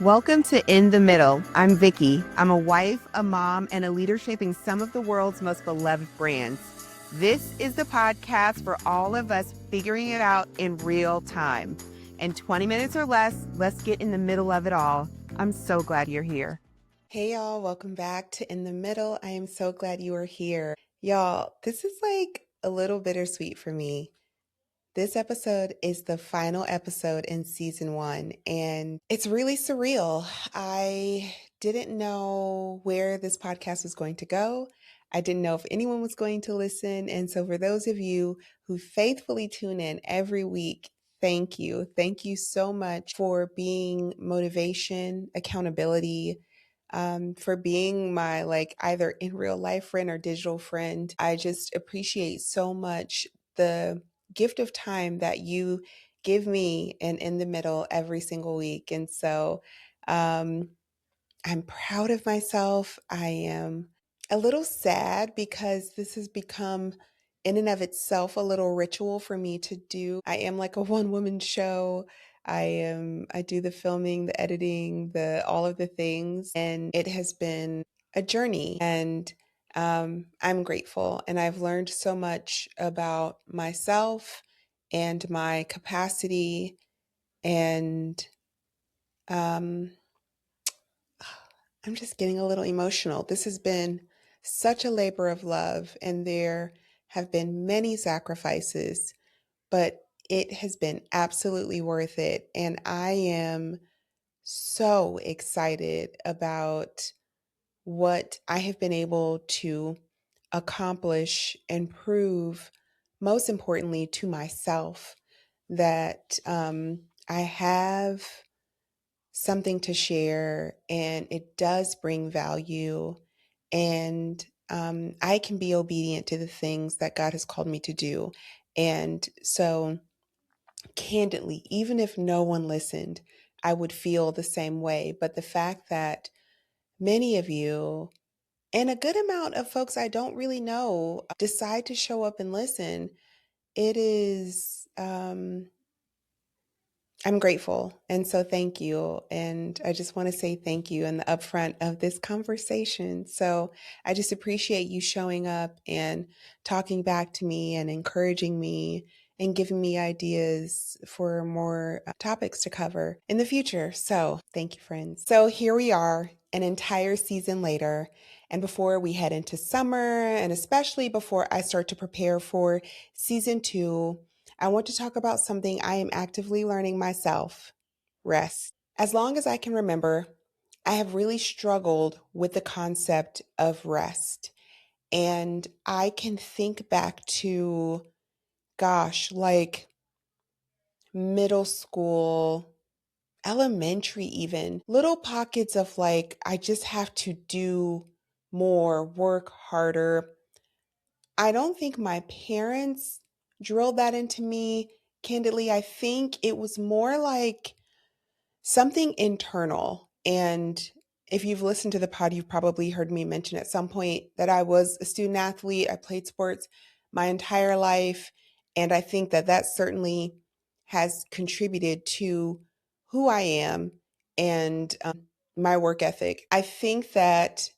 Welcome to In the Middle. I'm Vykky. I'm a wife, a mom, and a leader shaping some of the world's most beloved brands. This is the podcast for all of us figuring it out in real time. In 20 minutes or less, let's get in the middle of it all. I'm so glad you're here. Hey, y'all. Welcome back to In the Middle. I am so glad you are here. Y'all, this is like a little bittersweet for me. This episode is the final episode in season 1, and it's really surreal. I didn't know where this podcast was going to go. I didn't know if anyone was going to listen. And so, for those of you who faithfully tune in every week, thank you. Thank you so much for being motivation, accountability, for being my either in real life friend or digital friend. I just appreciate so much the gift of time that you give me and in the middle every single week. And so I'm proud of myself. I am a little sad because this has become in and of itself a little ritual for me to do. I am like a one-woman show. I do the filming, the editing, the all of the things, and it has been a journey, and I'm grateful, and I've learned so much about myself and my capacity, and um, I'm just getting a little emotional. This has been such a labor of love, and there have been many sacrifices, but it has been absolutely worth it. And I am so excited about what I have been able to accomplish and prove, most importantly, to myself, that I have something to share and it does bring value, and I can be obedient to the things that God has called me to do. And so, candidly, even if no one listened, I would feel the same way. But the fact that many of you and a good amount of folks I don't really know decide to show up and listen, it is I'm grateful. And so thank you. And I just want to say thank you in the upfront of this conversation. So I just appreciate you showing up and talking back to me and encouraging me and giving me ideas for more topics to cover in the future. So thank you, friends. So here we are, an entire season later. And before we head into summer, and especially before I start to prepare for season 2, I want to talk about something I am actively learning myself: rest. As long as I can remember, I have really struggled with the concept of rest. And I can think back to, gosh, like middle school, elementary, even little pockets of I just have to do more, work harder. I don't think my parents drilled that into me. Candidly, I think it was more like something internal. And if you've listened to the pod, you've probably heard me mention at some point that I was a student athlete. I played sports my entire life. And I think that that certainly has contributed to who I am and my work ethic. I think that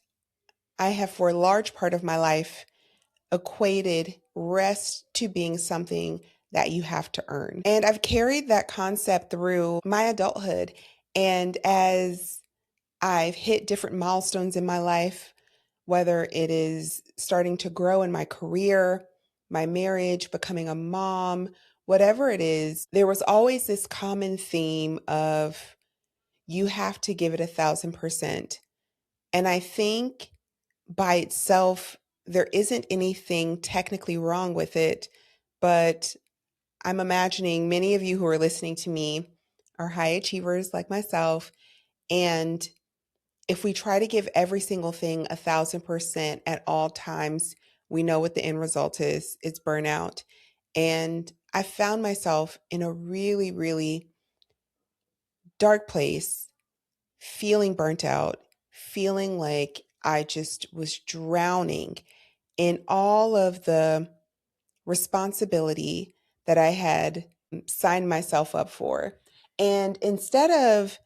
I have, for a large part of my life, equated rest to being something that you have to earn. And I've carried that concept through my adulthood. And as I've hit different milestones in my life, whether it is starting to grow in my career, my marriage, becoming a mom, whatever it is, there was always this common theme of you have to give it 1,000%. And I think by itself, there isn't anything technically wrong with it, but I'm imagining many of you who are listening to me are high achievers like myself. And if we try to give every single thing 1,000% at all times, we know what the end result is. It's burnout. And I found myself in a really, really dark place, feeling burnt out, feeling like I just was drowning in all of the responsibility that I had signed myself up for. And instead of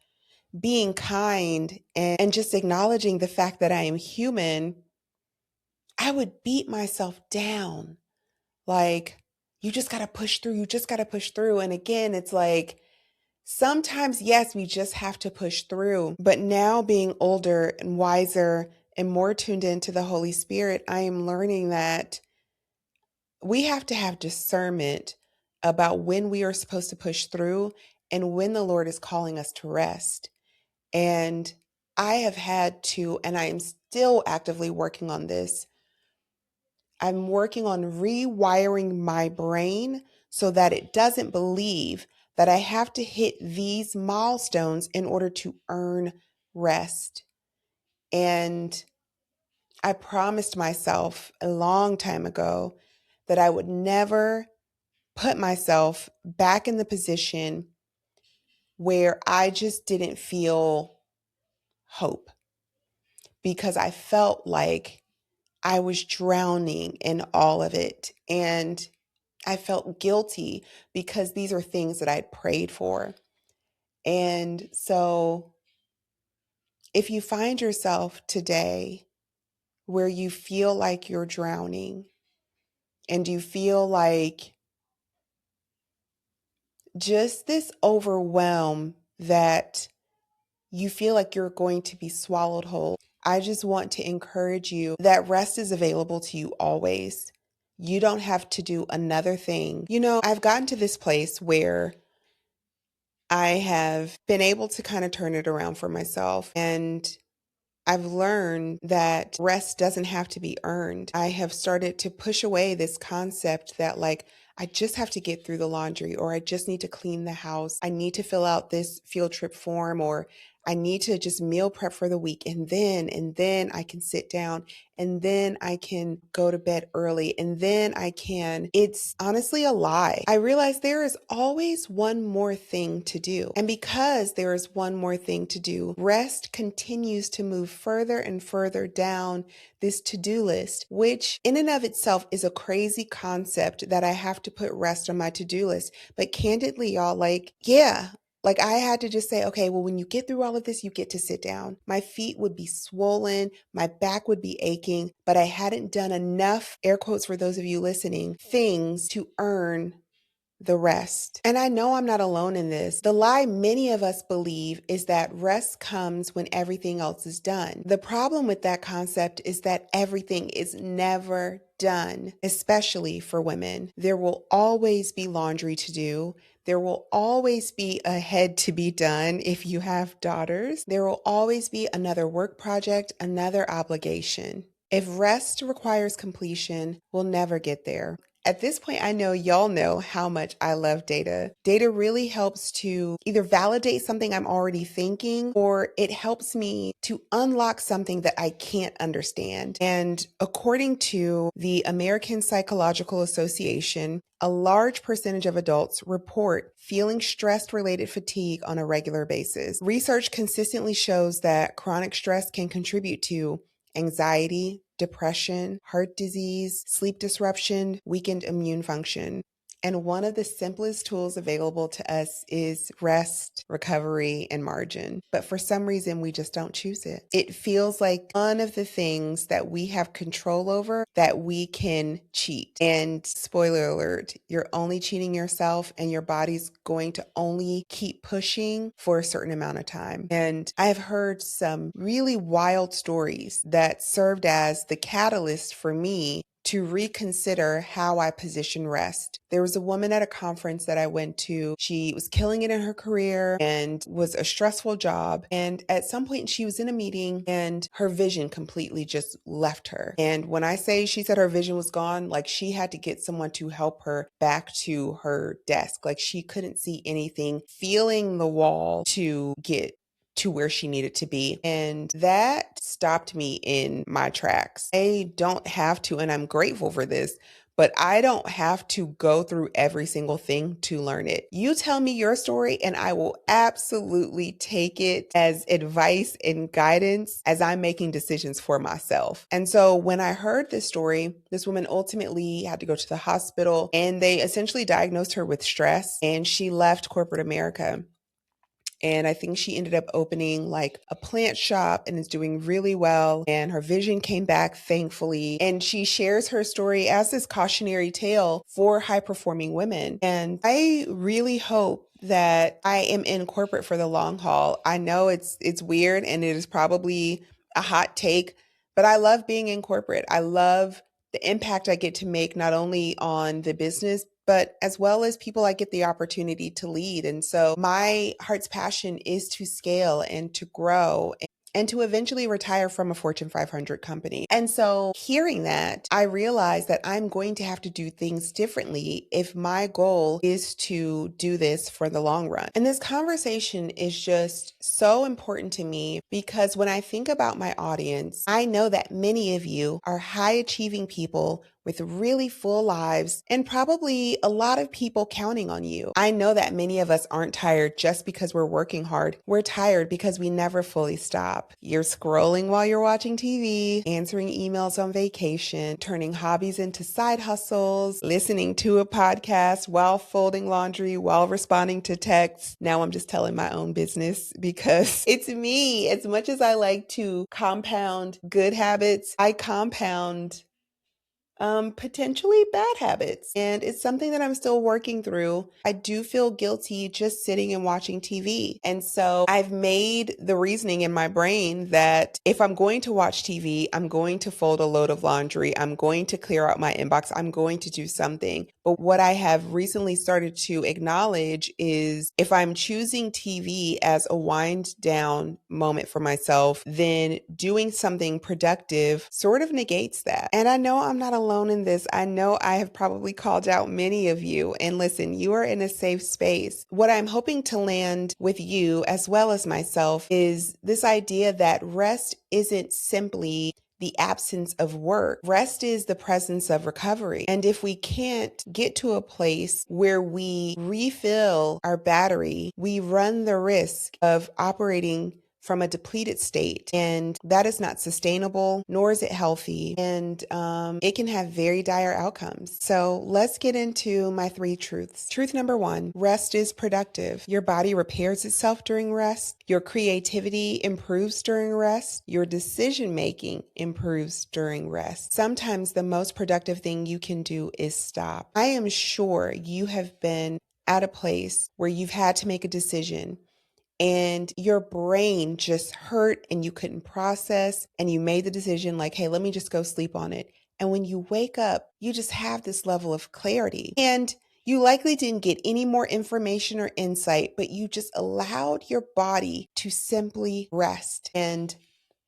being kind and just acknowledging the fact that I am human, I would beat myself down. Like, you just got to push through. You just got to push through. And again, it's like, sometimes, yes, we just have to push through. But now, being older and wiser and more tuned into the Holy Spirit, I am learning that we have to have discernment about when we are supposed to push through and when the Lord is calling us to rest. And I have had to, and I am still actively working on this. I'm working on rewiring my brain so that it doesn't believe that I have to hit these milestones in order to earn rest. And I promised myself a long time ago that I would never put myself back in the position where I just didn't feel hope, because I felt like I was drowning in all of it. And I felt guilty because these are things that I'd prayed for. And so if you find yourself today where you feel like you're drowning and you feel like just this overwhelm that you feel like you're going to be swallowed whole, I just want to encourage you that rest is available to you always. You don't have to do another thing. You know, I've gotten to this place where I have been able to kind of turn it around for myself. And I've learned that rest doesn't have to be earned. I have started to push away this concept that, like, I just have to get through the laundry, or I just need to clean the house. I need to fill out this field trip form, or I need to just meal prep for the week. And then I can sit down, and then I can go to bed early, and then I can. It's honestly a lie. I realize there is always one more thing to do. And because there is one more thing to do, rest continues to move further and further down this to-do list, which in and of itself is a crazy concept that I have to put rest on my to-do list. But candidly, y'all, like I had to just say, okay, well, when you get through all of this, you get to sit down. My feet would be swollen, my back would be aching, but I hadn't done enough, air quotes for those of you listening, things to earn the rest. And I know I'm not alone in this. The lie many of us believe is that rest comes when everything else is done. The problem with that concept is that everything is never done, especially for women. There will always be laundry to do. There will always be a head to be done if you have daughters. There will always be another work project, another obligation. If rest requires completion, we'll never get there. At this point, I know y'all know how much I love data. Data really helps to either validate something I'm already thinking, or it helps me to unlock something that I can't understand. And according to the American Psychological Association, a large percentage of adults report feeling stress-related fatigue on a regular basis. Research consistently shows that chronic stress can contribute to anxiety, depression, heart disease, sleep disruption, weakened immune function. And one of the simplest tools available to us is rest, recovery, and margin. But for some reason, we just don't choose it. It feels like one of the things that we have control over that we can cheat. And spoiler alert, you're only cheating yourself, and your body's going to only keep pushing for a certain amount of time. And I have heard some really wild stories that served as the catalyst for me to reconsider how I position rest. There was a woman at a conference that I went to. She was killing it in her career and was a stressful job. And at some point she was in a meeting and her vision completely just left her. And when I say she said her vision was gone, like she had to get someone to help her back to her desk. Like she couldn't see anything, feeling the wall to get to where she needed to be. And that stopped me in my tracks. I don't have to, and I'm grateful for this, but I don't have to go through every single thing to learn it. You tell me your story and I will absolutely take it as advice and guidance as I'm making decisions for myself. And so when I heard this story, this woman ultimately had to go to the hospital and they essentially diagnosed her with stress, and she left corporate America. And I think she ended up opening like a plant shop and is doing really well. And her vision came back, thankfully. And she shares her story as this cautionary tale for high performing women. And I really hope that I am in corporate for the long haul. I know it's weird and it is probably a hot take, but I love being in corporate. I love the impact I get to make not only on the business, but as well as people I get the opportunity to lead. And so my heart's passion is to scale and to grow and to eventually retire from a Fortune 500 company. And so hearing that, I realized that I'm going to have to do things differently if my goal is to do this for the long run. And this conversation is just so important to me because when I think about my audience, I know that many of you are high achieving people with really full lives and probably a lot of people counting on you. I know that many of us aren't tired just because we're working hard. We're tired because we never fully stop. You're scrolling while you're watching TV, answering emails on vacation, turning hobbies into side hustles, listening to a podcast while folding laundry, while responding to texts. Now I'm just telling my own business because it's me. As much as I like to compound good habits, I compound potentially bad habits. And it's something that I'm still working through. I do feel guilty just sitting and watching TV. And so I've made the reasoning in my brain that if I'm going to watch TV, I'm going to fold a load of laundry, I'm going to clear out my inbox, I'm going to do something. But what I have recently started to acknowledge is if I'm choosing TV as a wind down moment for myself, then doing something productive sort of negates that. And I know I'm not alone in this. I know I have probably called out many of you. And listen, you are in a safe space. What I'm hoping to land with you as well as myself is this idea that rest isn't simply the absence of work. Rest is the presence of recovery. And if we can't get to a place where we refill our battery, we run the risk of operating from a depleted state. And that is not sustainable, nor is it healthy. And it can have very dire outcomes. So let's get into my 3 truths. Truth number 1, rest is productive. Your body repairs itself during rest. Your creativity improves during rest. Your decision making improves during rest. Sometimes the most productive thing you can do is stop. I am sure you have been at a place where you've had to make a decision and your brain just hurt and you couldn't process and you made the decision like, hey, let me just go sleep on it. And when you wake up, you just have this level of clarity. And you likely didn't get any more information or insight, but you just allowed your body to simply rest. And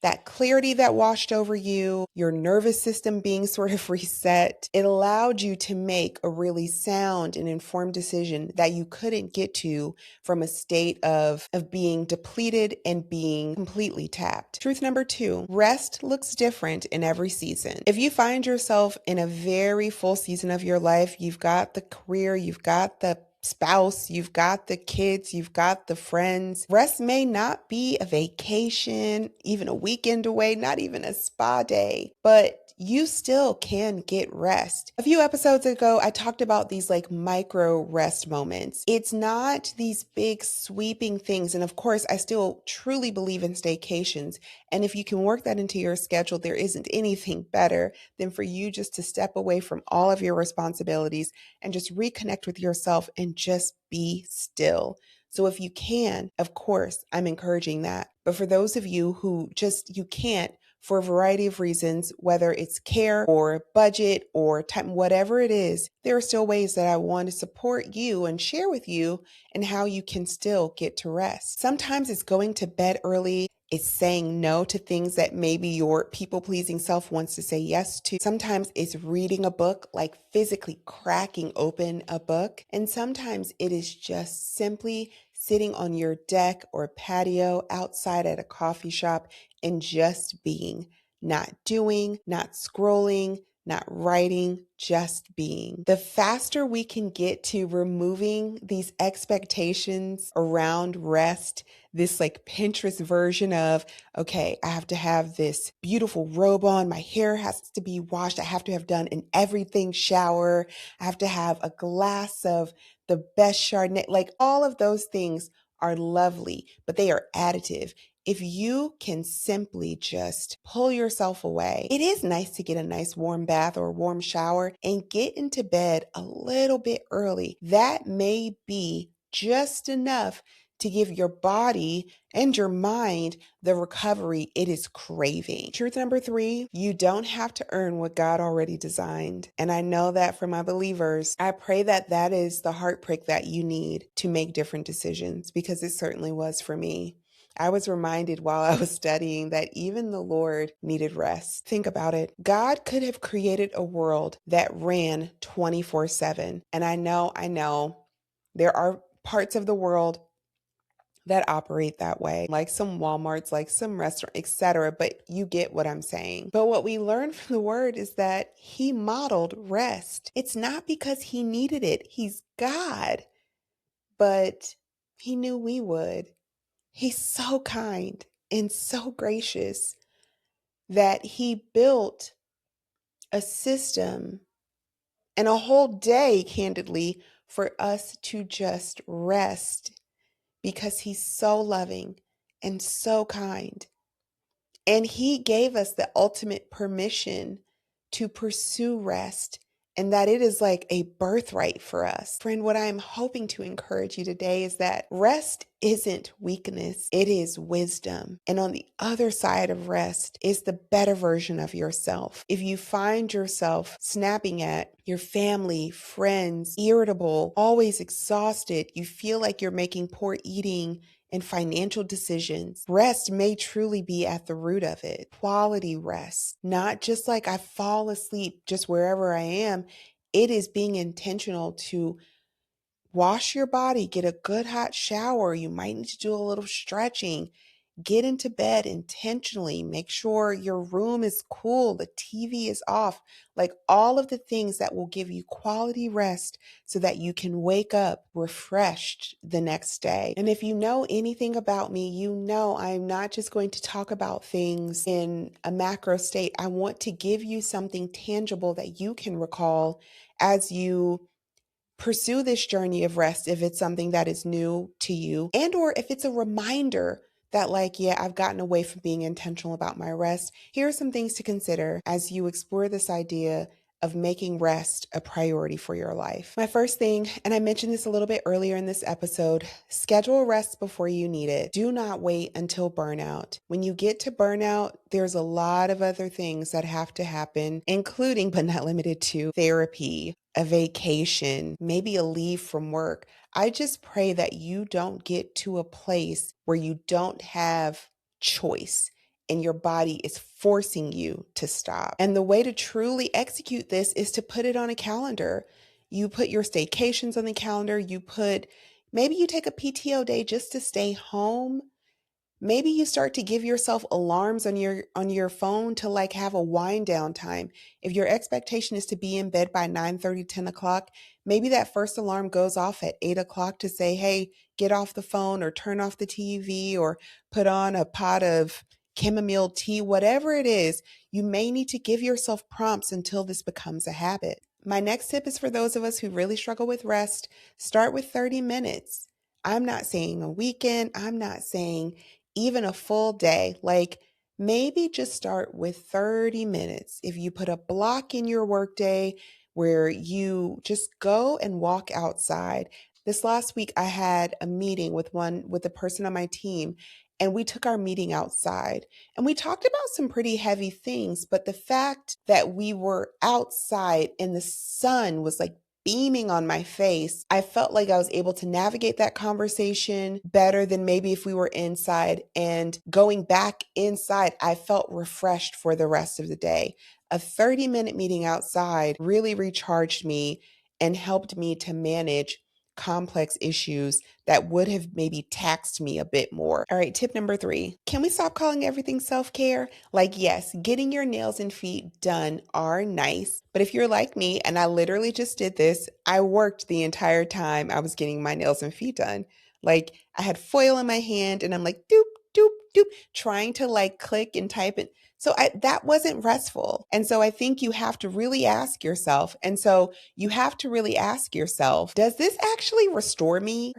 that clarity that washed over you, your nervous system being sort of reset, it allowed you to make a really sound and informed decision that you couldn't get to from a state of being depleted and being completely tapped. Truth number 2, rest looks different in every season. If you find yourself in a very full season of your life, you've got the career, you've got the spouse, you've got the kids, you've got the friends. Rest may not be a vacation, even a weekend away, not even a spa day, but you still can get rest. A few episodes ago, I talked about these like micro rest moments. It's not these big sweeping things. And of course, I still truly believe in staycations. And if you can work that into your schedule, there isn't anything better than for you just to step away from all of your responsibilities and just reconnect with yourself and just be still. So if you can, of course, I'm encouraging that. But for those of you who you can't, for a variety of reasons, whether it's care or budget or time, whatever it is, there are still ways that I want to support you and share with you and how you can still get to rest. Sometimes it's going to bed early. It's saying no to things that maybe your people-pleasing self wants to say yes to. Sometimes it's reading a book, like physically cracking open a book. And sometimes it is just simply sitting on your deck or patio outside at a coffee shop and just being, not doing, not scrolling, not writing, just being. The faster we can get to removing these expectations around rest, this like Pinterest version of, okay, I have to have this beautiful robe on, my hair has to be washed, I have to have done an everything shower, I have to have a glass of the best Chardonnay, like all of those things are lovely, but they are additive. If you can simply just pull yourself away, it is nice to get a nice warm bath or warm shower and get into bed a little bit early. That may be just enough to give your body and your mind the recovery it is craving. Truth number 3, you don't have to earn what God already designed. And I know that for my believers, I pray that that is the heartbreak that you need to make different decisions, because it certainly was for me. I was reminded while I was studying that even the Lord needed rest. Think about it. God could have created a world that ran 24/7. And I know there are parts of the world that operate that way, like some Walmarts, like some restaurant, etc. But you get what I'm saying. But what we learn from the word is that he modeled rest. It's not because he needed it. He's God, but he knew we would. He's so kind and so gracious that he built a system and a whole day, candidly, for us to just rest, because he's so loving and so kind. And he gave us the ultimate permission to pursue rest, and that it is like a birthright for us. Friend, what I'm hoping to encourage you today is that rest isn't weakness, it is wisdom. And on the other side of rest is the better version of yourself. If you find yourself snapping at your family, friends, irritable, always exhausted, you feel like you're making poor eating and financial decisions, rest may truly be at the root of it. Quality rest, not just like I fall asleep just wherever I am. It is being intentional to wash your body, get a good hot shower. You might need to do a little stretching. Get into bed intentionally. Make sure your room is cool, the TV is off, like all of the things that will give you quality rest so that you can wake up refreshed the next day. And if you know anything about me, you know I'm not just going to talk about things in a macro state. I want to give you something tangible that you can recall as you pursue this journey of rest, if it's something that is new to you, and or if it's a reminder that, like, yeah, I've gotten away from being intentional about my rest. Here are some things to consider as you explore this idea of making rest a priority for your life. My first thing, and I mentioned this a little bit earlier in this episode, schedule rest before you need it. Do not wait until burnout. When you get to burnout, there's a lot of other things that have to happen, including but not limited to therapy, a vacation, maybe a leave from work. I just pray that you don't get to a place where you don't have choice and your body is forcing you to stop. And the way to truly execute this is to put it on a calendar. You put your staycations on the calendar. Maybe you take a PTO day just to stay home. Maybe you start to give yourself alarms on your phone to like have a wind down time. If your expectation is to be in bed by 9:30, 10 o'clock, maybe that first alarm goes off at 8 o'clock to say, hey, get off the phone or turn off the TV or put on a pot of chamomile tea, whatever it is. You may need to give yourself prompts until this becomes a habit. My next tip is for those of us who really struggle with rest. Start with 30 minutes. I'm not saying a weekend. I'm not saying even a full day. Like, maybe just start with 30 minutes. If you put a block in your workday where you just go and walk outside. This last week, I had a meeting with a person on my team, and we took our meeting outside and we talked about some pretty heavy things. But the fact that we were outside and the sun was like beaming on my face, I felt like I was able to navigate that conversation better than maybe if we were inside. And going back inside, I felt refreshed for the rest of the day. A 30-minute meeting outside really recharged me and helped me to manage complex issues that would have maybe taxed me a bit more. All right, tip number 3. Can we stop calling everything self-care? Like, yes, getting your nails and feet done are nice, but if you're like me, and I literally just did this, I worked the entire time I was getting my nails and feet done. Like, I had foil in my hand and I'm like, doop, doop, doop, trying to like click and type it. So that wasn't restful. And so I think you have to really ask yourself. Does this actually restore me?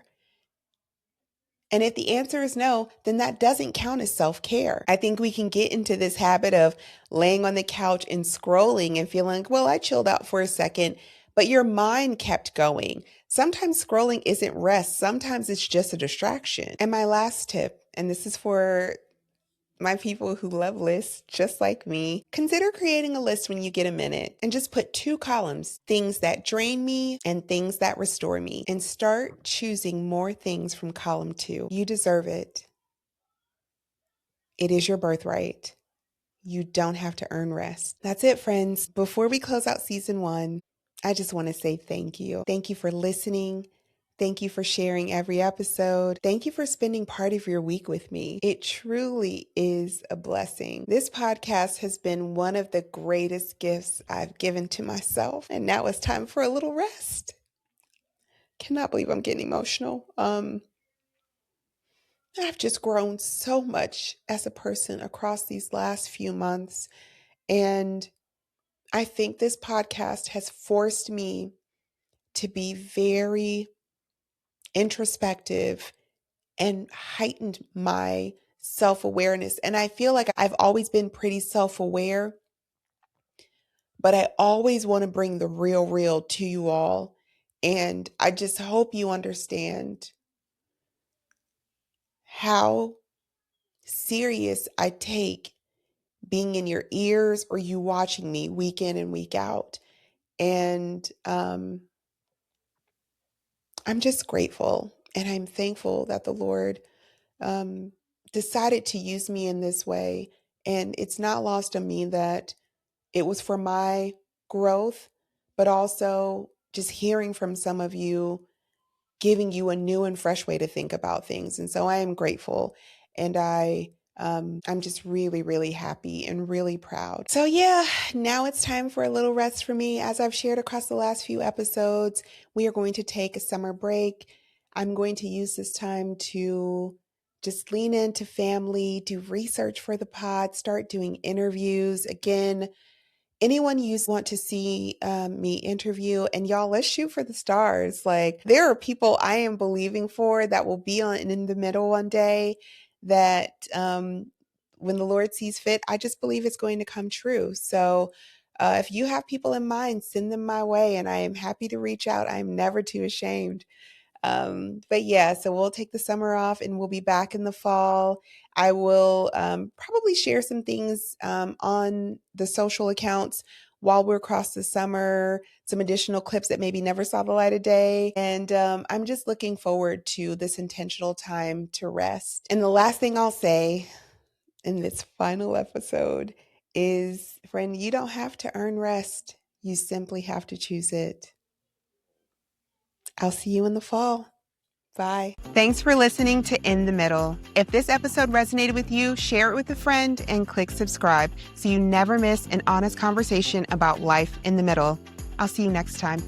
And if the answer is no, then that doesn't count as self-care. I think we can get into this habit of laying on the couch and scrolling and feeling like, well, I chilled out for a second, but your mind kept going. Sometimes scrolling isn't rest. Sometimes it's just a distraction. And my last tip, and this is for my people who love lists just like me, consider creating a list when you get a minute and just put 2 columns, things that drain me and things that restore me, and start choosing more things from column 2. You deserve it. It is your birthright. You don't have to earn rest. That's it, friends. Before we close out season 1, I just want to say thank you. Thank you for listening. Thank you for sharing every episode. Thank you for spending part of your week with me. It truly is a blessing. This podcast has been one of the greatest gifts I've given to myself, and now it's time for a little rest. Cannot believe I'm getting emotional. I've just grown so much as a person across these last few months, and I think this podcast has forced me to be very introspective and heightened my self-awareness. And I feel like I've always been pretty self-aware, but I always want to bring the real to you all. And I just hope you understand how serious I take being in your ears or you watching me week in and week out. And I'm just grateful and I'm thankful that the Lord decided to use me in this way. And it's not lost on me that it was for my growth, but also just hearing from some of you, giving you a new and fresh way to think about things. And so I am grateful, and I'm just really happy and really proud. So yeah, now it's time for a little rest for me. As I've shared across the last few episodes, we are going to take a summer break. I'm going to use this time to just lean into family, do research for the pod, start doing interviews. Again, anyone you want to see me interview, and y'all, let's shoot for the stars. Like, there are people I am believing for that will be on in the middle one day that when the Lord sees fit, I just believe it's going to come true. So if you have people in mind, send them my way, and I am happy to reach out. I'm never too ashamed. But yeah, so we'll take the summer off and we'll be back in the fall. I will probably share some things on the social accounts while we're across the summer, some additional clips that maybe never saw the light of day. And I'm just looking forward to this intentional time to rest. And the last thing I'll say in this final episode is, friend, you don't have to earn rest. You simply have to choose it. I'll see you in the fall. Bye. Thanks for listening to In the Middle. If this episode resonated with you, share it with a friend and click subscribe so you never miss an honest conversation about life in the middle. I'll see you next time.